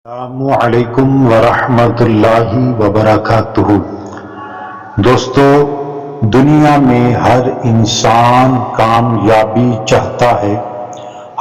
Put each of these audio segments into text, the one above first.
السلام علیکم ورحمۃ اللہ وبرکاتہ۔ دوستو، دنیا میں ہر انسان کامیابی چاہتا ہے۔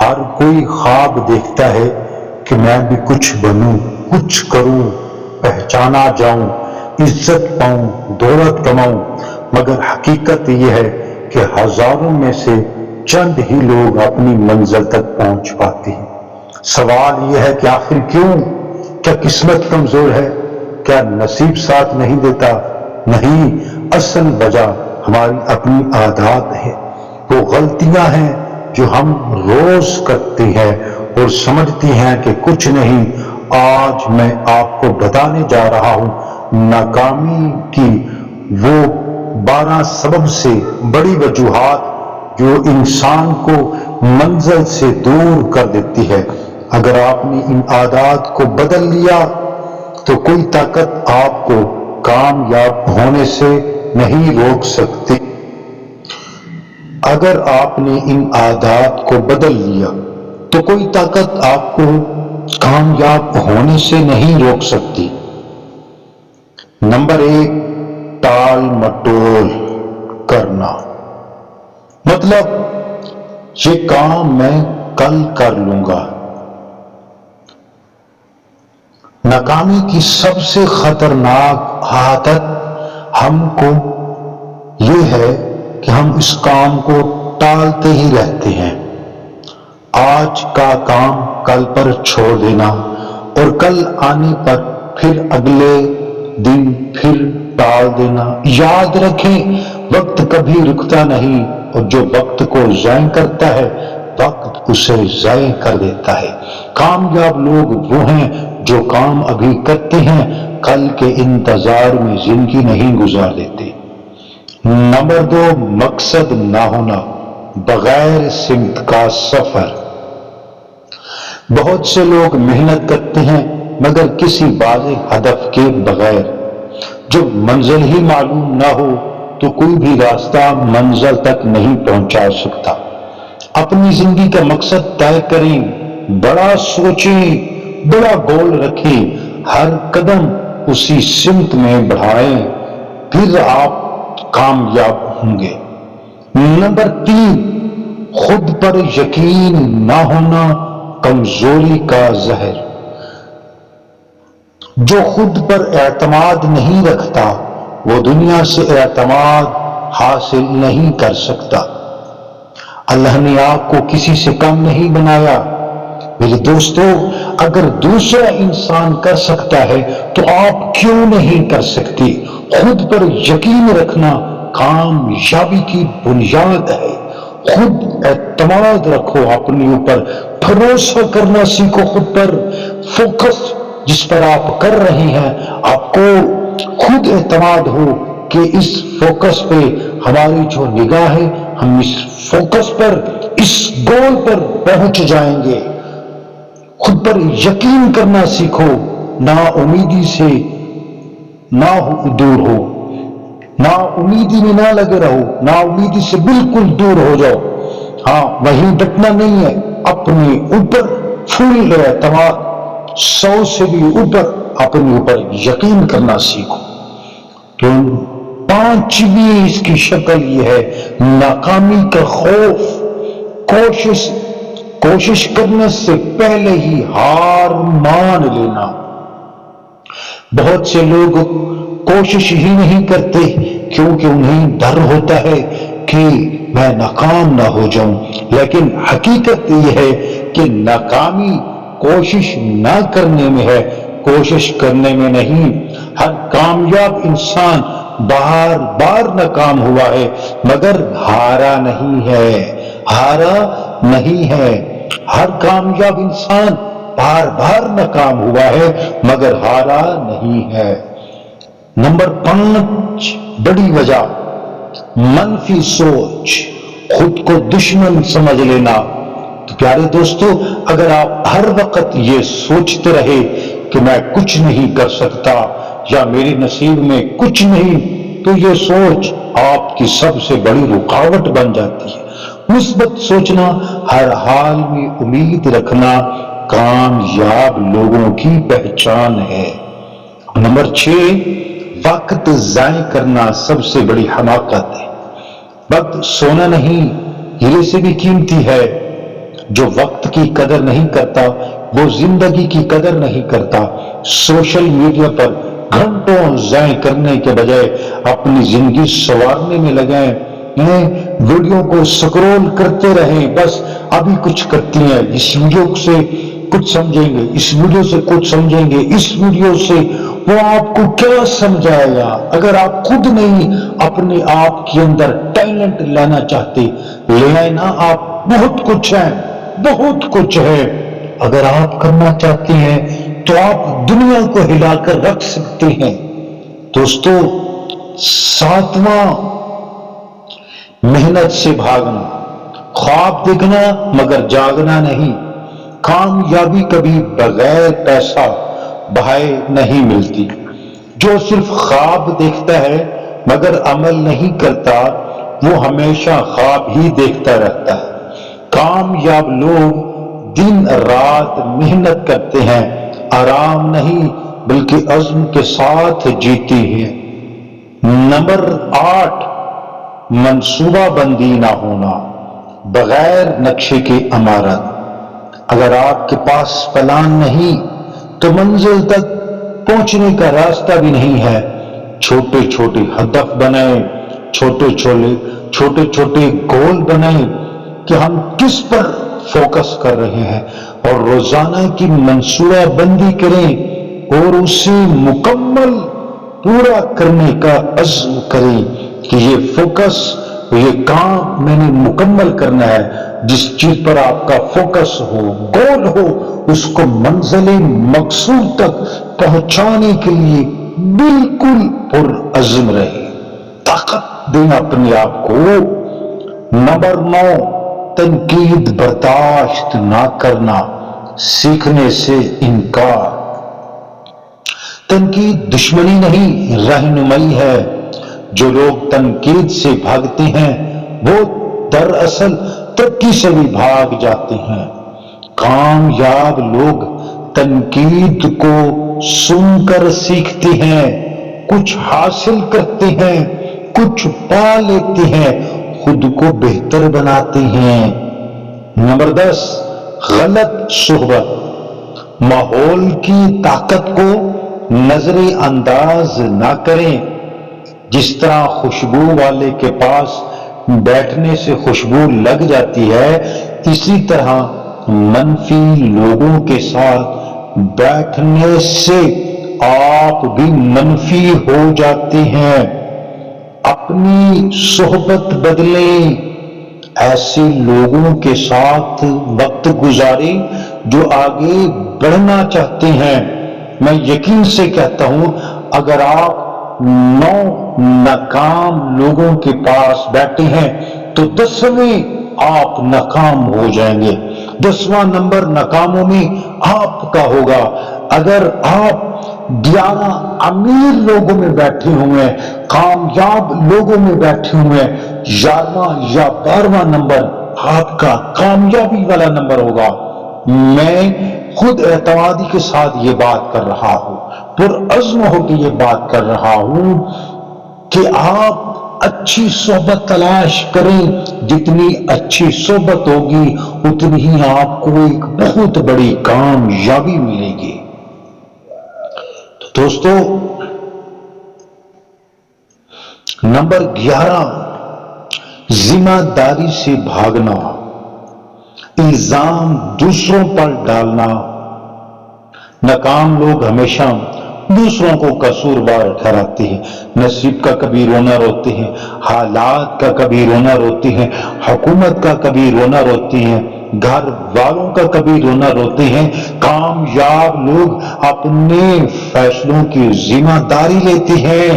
ہر کوئی خواب دیکھتا ہے کہ میں بھی کچھ بنوں، کچھ کروں، پہچانا جاؤں، عزت پاؤں، دولت کماؤں، مگر حقیقت یہ ہے کہ ہزاروں میں سے چند ہی لوگ اپنی منزل تک پہنچ پاتے ہیں۔ سوال یہ ہے کہ آخر کیوں؟ کیا قسمت کمزور ہے؟ کیا نصیب ساتھ نہیں دیتا؟ نہیں، اصل وجہ ہماری اپنی عادات ہے، وہ غلطیاں ہیں جو ہم روز کرتے ہیں اور سمجھتے ہیں کہ کچھ نہیں۔ آج میں آپ کو بتانے جا رہا ہوں ناکامی کی وہ 12 سبب سے بڑی وجوہات جو انسان کو منزل سے دور کر دیتی ہے۔ اگر آپ نے ان عادات کو بدل لیا تو کوئی طاقت آپ کو کامیاب ہونے سے نہیں روک سکتی۔ اگر آپ نے ان عادات کو بدل لیا تو کوئی طاقت آپ کو کامیاب ہونے سے نہیں روک سکتی۔ نمبر 1، ٹال مٹول کرنا، مطلب یہ کام میں کل کر لوں گا۔ ناکامی کی سب سے خطرناک عادت ہم کو یہ ہے کہ ہم اس کام کو ٹالتے ہی رہتے ہیں۔ آج کا کام کل پر چھوڑ دینا اور کل آنے پر پھر اگلے دن پھر ٹال دینا۔ یاد رکھیں، وقت کبھی رکتا نہیں، اور جو وقت کو ضائع کرتا ہے وقت اسے ضائع کر دیتا ہے۔ کامیاب لوگ وہ ہیں جو کام ابھی کرتے ہیں، کل کے انتظار میں زندگی نہیں گزار دیتے۔ نمبر 2، مقصد نہ ہونا، بغیر سمت کا سفر۔ بہت سے لوگ محنت کرتے ہیں مگر کسی واضح ہدف کے بغیر۔ جب منزل ہی معلوم نہ ہو تو کوئی بھی راستہ منزل تک نہیں پہنچا سکتا۔ اپنی زندگی کا مقصد طے کریں، بڑا سوچیں، بڑا گول رکھیں، ہر قدم اسی سمت میں بڑھائیں، پھر آپ کامیاب ہوں گے۔ نمبر 3، خود پر یقین نہ ہونا، کمزوری کا زہر۔ جو خود پر اعتماد نہیں رکھتا وہ دنیا سے اعتماد حاصل نہیں کر سکتا۔ اللہ نے آپ کو کسی سے کم نہیں بنایا۔ میرے دوستو، اگر دوسرا انسان کر سکتا ہے تو آپ کیوں نہیں کر سکتے؟ خود پر یقین رکھنا کامیابی کی بنیاد ہے۔ خود اعتماد رکھو اپنے اوپر، بھروسہ کرنا سیکھو خود پر۔ فوکس جس پر آپ کر رہے ہیں، آپ کو خود اعتماد ہو کہ اس فوکس پہ ہماری جو نگاہ ہے، ہم اس فوکس پر، اس گول پر پہنچ جائیں گے۔ خود پر یقین کرنا سیکھو، نا امیدی سے نہ دور ہو، نا امیدی میں نہ لگے رہو، نا امیدی سے بالکل دور ہو جاؤ۔ ہاں، وہیں ڈٹنا نہیں ہے، اپنے اوپر فل اعتماد، 100 سے بھی اوپر اپنے اوپر یقین کرنا سیکھو۔ تو 5ویں اس کی شکل یہ ہے ناکامی کا خوف۔ کوشش کرنے سے پہلے ہی ہار مان لینا۔ بہت سے لوگ کوشش ہی نہیں کرتے کیونکہ انہیں ڈر ہوتا ہے کہ میں ناکام نہ ہو جاؤں، لیکن حقیقت یہ ہے کہ ناکامی کوشش نہ کرنے میں ہے، کوشش کرنے میں نہیں۔ ہر کامیاب انسان بار بار ناکام ہوا ہے مگر ہارا نہیں ہے، ہارا نہیں ہے۔ ہر کامیاب انسان بار بار ناکام ہوا ہے مگر ہارا نہیں ہے۔ نمبر 5، بڑی وجہ، منفی سوچ، خود کو دشمن سمجھ لینا۔ تو پیارے دوستو، اگر آپ ہر وقت یہ سوچتے رہے کہ میں کچھ نہیں کر سکتا یا میری نصیب میں کچھ نہیں، تو یہ سوچ آپ کی سب سے بڑی رکاوٹ بن جاتی ہے۔ مثبت سوچنا، ہر حال میں امید رکھنا، کامیاب لوگوں کی پہچان ہے۔ نمبر 6، وقت ضائع کرنا سب سے بڑی حماقت ہے۔ وقت سونا نہیں، ہیرے سے بھی قیمتی ہے۔ جو وقت کی قدر نہیں کرتا وہ زندگی کی قدر نہیں کرتا۔ سوشل میڈیا پر گھنٹوں ضائع کرنے کے بجائے اپنی زندگی سنوارنے میں لگائیں، ویڈیو کو سکرول کرتے رہیں، بس ابھی کچھ کرتی ہیں، اس ویڈیو سے کچھ سمجھیں گے، اس ویڈیو سے کچھ سمجھیں گے، اس ویڈیو سے وہ آپ کو کیا سمجھائے گا؟ اگر آپ خود نہیں اپنے آپ کے اندر ٹیلنٹ لانا چاہتے، لے آئے نا، آپ بہت کچھ ہے، بہت کچھ ہے۔ اگر آپ کرنا چاہتے ہیں تو آپ دنیا کو ہلا کر رکھ سکتے ہیں۔ دوستو، 7واں، محنت سے بھاگنا، خواب دیکھنا مگر جاگنا نہیں۔ کامیابی کبھی بغیر پیسہ بہائے نہیں ملتی۔ جو صرف خواب دیکھتا ہے مگر عمل نہیں کرتا، وہ ہمیشہ خواب ہی دیکھتا رہتا ہے۔ کامیاب لوگ دن رات محنت کرتے ہیں، آرام نہیں بلکہ عزم کے ساتھ جیتے ہیں۔ نمبر 8، منصوبہ بندی نہ ہونا، بغیر نقشے کے عمارت۔ اگر آپ کے پاس پلان نہیں تو منزل تک پہنچنے کا راستہ بھی نہیں ہے۔ چھوٹے چھوٹے ہدف بنائیں، چھوٹے چھوٹے گول بنائیں کہ ہم کس پر فوکس کر رہے ہیں، اور روزانہ کی منصوبہ بندی کریں اور اسے مکمل پورا کرنے کا عزم کریں کہ یہ فوکس، یہ کام میں نے مکمل کرنا ہے۔ جس چیز پر آپ کا فوکس ہو، گول ہو، اس کو منزل مقصود تک پہنچانے کے لیے بالکل پرعزم رہے، طاقت دیں اپنے آپ کو۔ نمبر 9، تنقید برداشت نہ کرنا، سیکھنے سے انکار۔ تنقید دشمنی نہیں، رہنمائی ہے۔ جو لوگ تنقید سے بھاگتے ہیں وہ دراصل ترقی سے بھی بھاگ جاتے ہیں۔ کامیاب لوگ تنقید کو سن کر سیکھتے ہیں، کچھ حاصل کرتے ہیں، کچھ پا لیتے ہیں، خود کو بہتر بناتے ہیں۔ نمبر 10، غلط صحبت، ماحول کی طاقت کو نظر انداز نہ کریں۔ جس طرح خوشبو والے کے پاس بیٹھنے سے خوشبو لگ جاتی ہے، اسی طرح منفی لوگوں کے ساتھ بیٹھنے سے آپ بھی منفی ہو جاتے ہیں۔ اپنی صحبت بدلیں، ایسے لوگوں کے ساتھ وقت گزاریں جو آگے بڑھنا چاہتے ہیں۔ میں یقین سے کہتا ہوں، اگر آپ 9 ناکام لوگوں کے پاس بیٹھے ہیں تو 10ویں آپ ناکام ہو جائیں گے، 10واں نمبر ناکاموں میں آپ کا ہوگا۔ اگر آپ 11 امیر لوگوں میں بیٹھے ہوئے ہیں، کامیاب لوگوں میں بیٹھے ہوئے ہیں، 11واں یا 12واں نمبر آپ کا کامیابی والا نمبر ہوگا۔ میں خود اعتمادی کے ساتھ یہ بات کر رہا ہوں، پرعزم ہو کے یہ بات کر رہا ہوں کہ آپ اچھی صحبت تلاش کریں۔ جتنی اچھی صحبت ہوگی اتنی ہی آپ کو ایک بہت بڑی کامیابی ملے گی۔ تو دوستو، نمبر 11، ذمہ داری سے بھاگنا، الزام دوسروں پر ڈالنا۔ ناکام لوگ ہمیشہ دوسروں کو قصوروار ٹھہراتے ہیں، نصیب کا کبھی رونا روتے ہیں، حالات کا کبھی رونا روتے ہیں، حکومت کا کبھی رونا روتے ہیں، گھر والوں کا کبھی رونا روتے ہیں۔ کامیاب لوگ اپنے فیصلوں کی ذمہ داری لیتے ہیں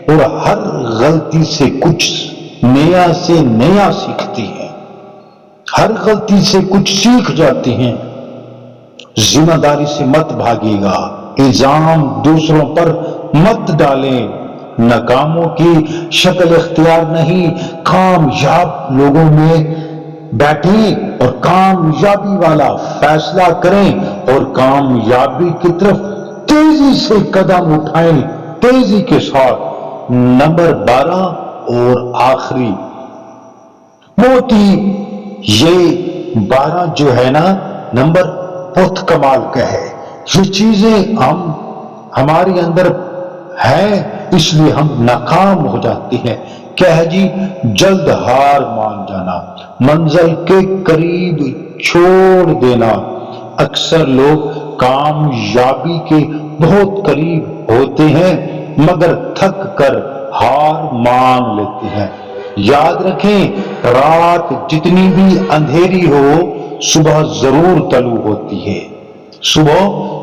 اور ہر غلطی سے کچھ نیا سے نیا سیکھتے ہیں، ہر غلطی سے کچھ سیکھ جاتے ہیں۔ ذمہ داری سے مت بھاگیے گا، الزام دوسروں پر مت ڈالیں، ناکاموں کی شکل اختیار نہیں، کامیاب لوگوں میں بیٹھیں اور کامیابی والا فیصلہ کریں اور کامیابی کی طرف تیزی سے قدم اٹھائیں، تیزی کے ساتھ۔ نمبر 12 اور آخری موتی، یہ 12 جو ہے نا نمبر بہت کمال کا ہے۔ یہ چیزیں ہمارے اندر ہے، اس لیے ہم ناکام ہو جاتے ہیں۔ کیا ہے جی؟ جلد ہار مان جانا، منزل کے قریب چھوڑ دینا۔ اکثر لوگ کامیابی کے بہت قریب ہوتے ہیں مگر تھک کر ہار مان لیتے ہیں۔ یاد رکھیں، رات جتنی بھی اندھیری ہو صبح ضرور طلوع ہوتی ہے، صبح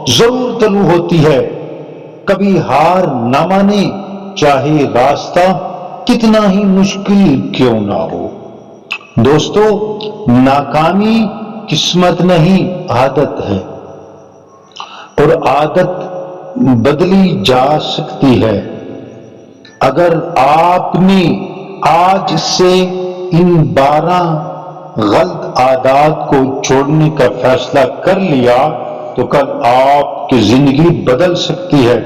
ضرور طلوع ہوتی ہے۔ کبھی ہار نہ مانے، چاہے راستہ کتنا ہی مشکل کیوں نہ ہو۔ دوستو، ناکامی قسمت نہیں عادت ہے، اور عادت بدلی جا سکتی ہے۔ اگر آپ نے آج سے ان 12 غلط عادات کو چھوڑنے کا فیصلہ کر لیا تو کل آپ کی زندگی بدل سکتی ہے۔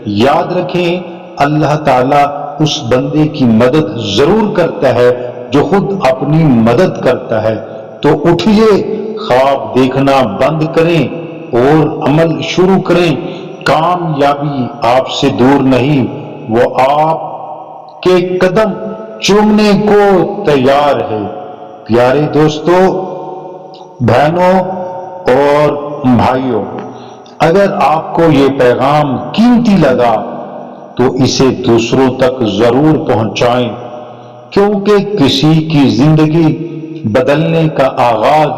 یاد رکھیں، اللہ تعالیٰ اس بندے کی مدد ضرور کرتا ہے جو خود اپنی مدد کرتا ہے۔ تو اٹھیے، خواب دیکھنا بند کریں اور عمل شروع کریں۔ کامیابی آپ سے دور نہیں، وہ آپ کے قدم چومنے کو تیار ہے۔ پیارے دوستو، بہنوں اور بھائیوں، اگر آپ کو یہ پیغام قیمتی لگا تو اسے دوسروں تک ضرور پہنچائیں، کیونکہ کسی کی زندگی بدلنے کا آغاز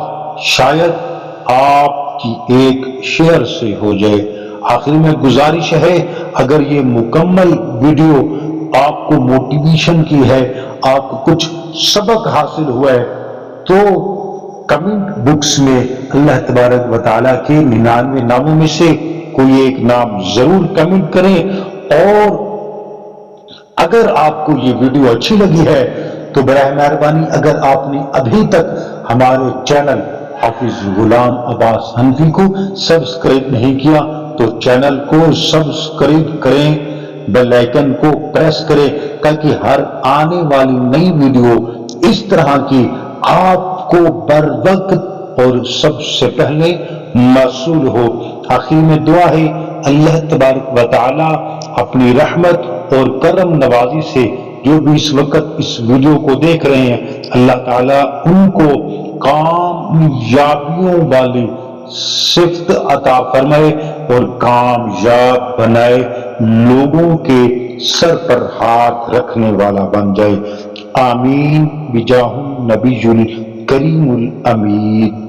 شاید آپ کی ایک شیئر سے ہو جائے۔ آخر میں گزارش ہے، اگر یہ مکمل ویڈیو آپ کو موٹیویشن کی ہے، آپ کو کچھ سبق حاصل ہوا ہے، تو کمنٹ بکس میں اللہ تبارک و تعالیٰ کے 99 ناموں میں سے کوئی ایک نام ضرور کمنٹ کریں۔ اور اگر آپ کو یہ ویڈیو اچھی لگی ہے تو براہ مہربانی اگر آپ نے ابھی تک ہمارے چینل حافظ غلام عباس حنفی کو سبسکرائب نہیں کیا تو چینل کو سبسکرائب کریں، بیل آئیکن کو پریس کریں تاکہ ہر آنے والی نئی ویڈیو اس طرح کی آپ کو بر وقت اور سب سے پہلے موصول ہو۔ آخر میں دعا ہے، اللہ تبارک و تعالی اپنی رحمت اور کرم نوازی سے جو بھی اس وقت اس ویڈیو کو دیکھ رہے ہیں، اللہ تعالیٰ ان کو کامیابیوں والی صفت عطا فرمائے اور کامیاب بنائے، لوگوں کے سر پر ہاتھ رکھنے والا بن جائے۔ آمین بجاہ نبی الکریم الامین۔